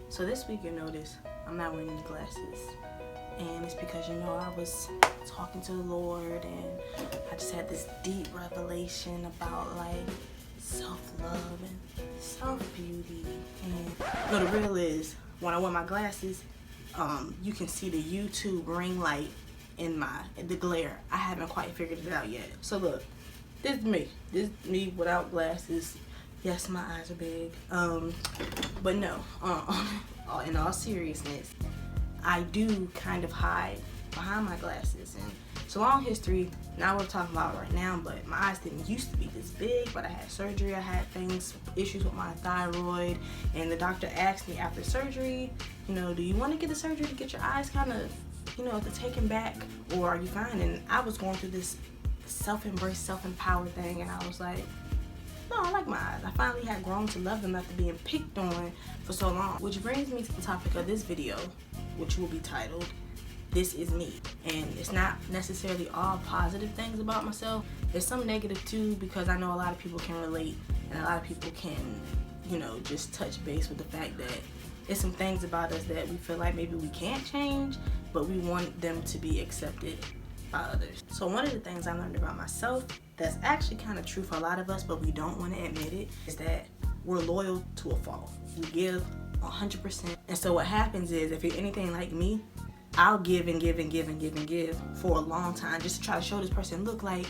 So this week you'll notice I'm not wearing any glasses. And it's because, I was talking to the Lord and I just had this deep revelation about like self-love and self-beauty. And the real is, when I wear my glasses, you can see the YouTube ring light in the glare. I haven't quite figured it out yet. So look, this is me. This is me without glasses. Yes, my eyes are big. But no, in all seriousness, I do kind of hide behind my glasses. And it's a long history, not what I'm talking about right now, but my eyes didn't used to be this big, but I had surgery. I had issues with my thyroid, and the doctor asked me after surgery, do you want to get the surgery to get your eyes kind of, taken back, or are you fine? And I was going through this self-embrace, self-empower thing, and I was like, no, I like my eyes. I finally had grown to love them after being picked on for so long. Which brings me to the topic of this video, which will be titled, This Is Me. And it's not necessarily all positive things about myself. There's some negative too, because I know a lot of people can relate, and a lot of people can, just touch base with the fact that there's some things about us that we feel like maybe we can't change, but we want them to be accepted by others. So one of the things I learned about myself that's actually kind of true for a lot of us, but we don't want to admit it, is that we're loyal to a fault. We give 100%. And so what happens is, if you're anything like me, I'll give and give and give and give and give for a long time just to try to show this person, look, like,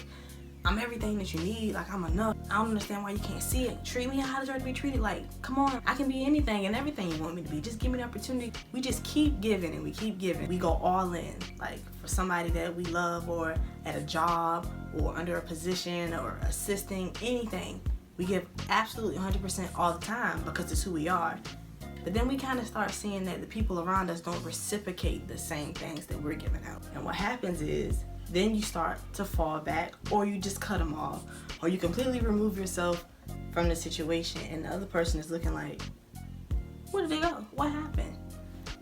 I'm everything that you need, like, I'm enough. I don't understand why you can't see it. Treat me how I deserve to be treated. Like, come on, I can be anything and everything you want me to be. Just give me the opportunity. We just keep giving and we keep giving. We go all in, like, for somebody that we love, or at a job, or under a position, or assisting, anything. We give absolutely 100% all the time because it's who we are. But then we kind of start seeing that the people around us don't reciprocate the same things that we're giving out. And what happens is, then you start to fall back, or you just cut them off, or you completely remove yourself from the situation, and the other person is looking like, where did they go? What happened?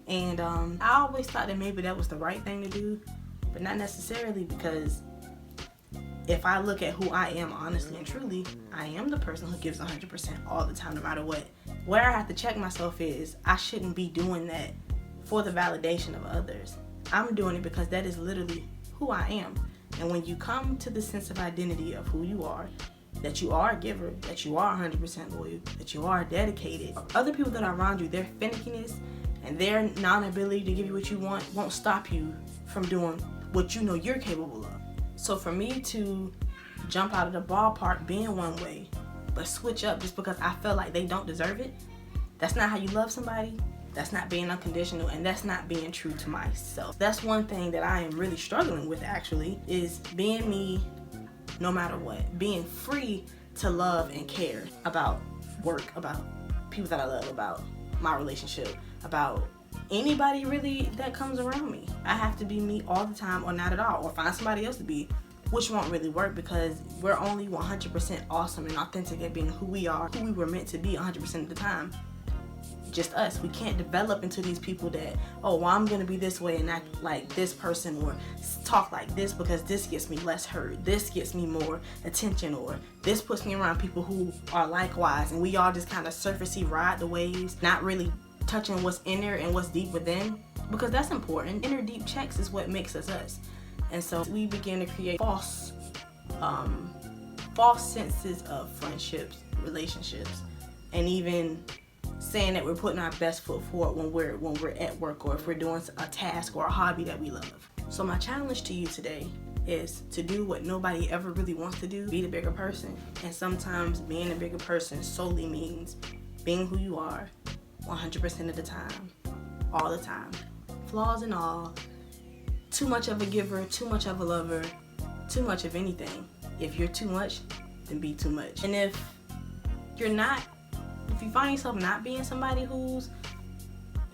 And I always thought that maybe that was the right thing to do, but not necessarily, because if I look at who I am honestly and truly, I am the person who gives 100% all the time, no matter what. Where I have to check myself is, I shouldn't be doing that for the validation of others. I'm doing it because that is literally who I am. And when you come to the sense of identity of who you are, that you are a giver, that you are 100% loyal, that you are dedicated, other people that are around you, their finickiness and their non-ability to give you what you want won't stop you from doing what you know you're capable of. So for me to jump out of the ballpark being one way, but switch up just because I feel like they don't deserve it, that's not how you love somebody. That's not being unconditional, and that's not being true to myself. That's one thing that I am really struggling with, actually, is being me no matter what. Being free to love and care about work, about people that I love, about my relationship, about anybody really that comes around me. I have to be me all the time, or not at all, or find somebody else to be, which won't really work, because we're only 100% awesome and authentic at being who we are, who we were meant to be 100% of the time. Just us. We can't develop into these people that, oh, well, I'm gonna be this way and act like this person, or talk like this because this gets me less hurt, this gets me more attention, or this puts me around people who are likewise, and we all just kind of surfacey ride the waves, not really touching what's inner and what's deep within, because that's important. Inner deep checks is what makes us us. And so we begin to create false senses of friendships, relationships, and even saying that we're putting our best foot forward when we're at work, or if we're doing a task or a hobby that we love. So my challenge to you today is to do what nobody ever really wants to do, be the bigger person. And sometimes being a bigger person solely means being who you are 100% of the time, all the time, flaws and all, too much of a giver, too much of a lover, too much of anything. If you're too much, then be too much. And if you find yourself not being somebody who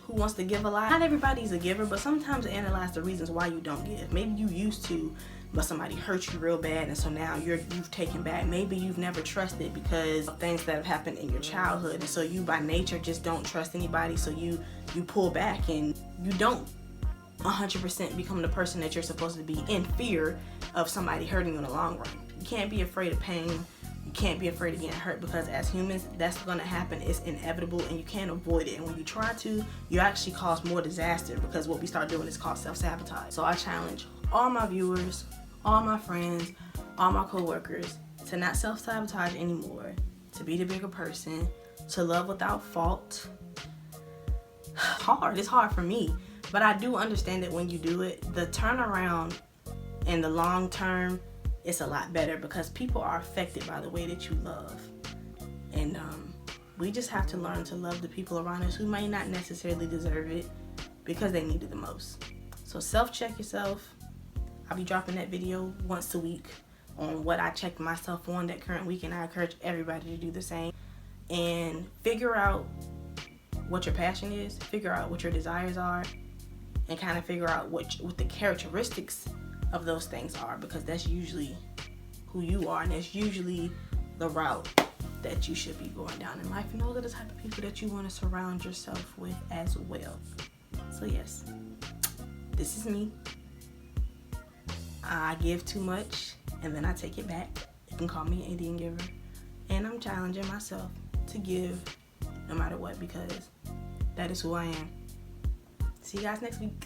wants to give a lot, not everybody's a giver, but sometimes analyze the reasons why you don't give. Maybe you used to, but somebody hurt you real bad, and so now you've taken back. Maybe you've never trusted because of things that have happened in your childhood, and so you by nature just don't trust anybody, so you pull back and you don't 100% become the person that you're supposed to be, in fear of somebody hurting you in the long run. You can't be afraid of pain. You can't be afraid of getting hurt, because as humans, that's going to happen. It's inevitable and you can't avoid it. And when you try to, you actually cause more disaster, because what we start doing is called self-sabotage. So I challenge all my viewers, all my friends, all my co-workers to not self-sabotage anymore, to be the bigger person, to love without fault. It's hard for me, but I do understand that when you do it, the turnaround in the long term, it's a lot better, because people are affected by the way that you love. And we just have to learn to love the people around us who may not necessarily deserve it, because they need it the most. So self-check yourself. I'll be dropping that video once a week on what I checked myself on that current week, and I encourage everybody to do the same. And figure out what your passion is, figure out what your desires are, and kind of figure out what the characteristics of those things are, because that's usually who you are, and that's usually the route that you should be going down in life. And those are the type of people that you want to surround yourself with as well. So yes, this is me. I give too much and then I take it back. You can call me an Indian giver. And I'm challenging myself to give no matter what, because that is who I am. See you guys next week.